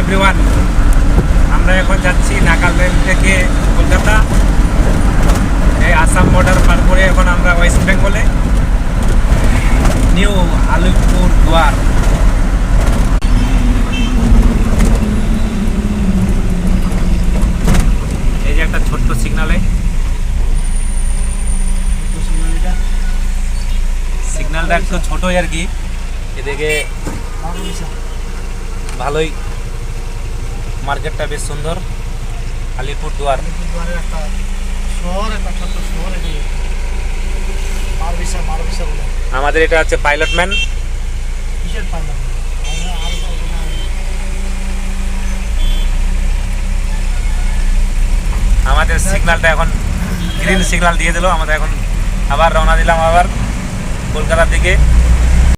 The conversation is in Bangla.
এভরিওয়ান, আমরা এখন যাচ্ছি নাগাল্যান্ড থেকে কলকাতা। এই আসাম বর্ডার পার করে এখন আমরা ওয়েস্ট বেঙ্গলে, নিউ আলিপুরদুয়ার। এই যে একটা ছোট্ট সিগন্যালটা একটু ছোটই আর কি। এদিকে ভালোই, মার্কেটটা বেশ সুন্দর। আলিপুরদুয়ার আমাদের এটা হচ্ছে পাইলট ম্যান। আমাদের সিগন্যালটা এখন গ্রিন সিগন্যাল দিয়ে দিল। আমরা এখন আবার রওনা দিলাম আবার কলকাতার দিকে।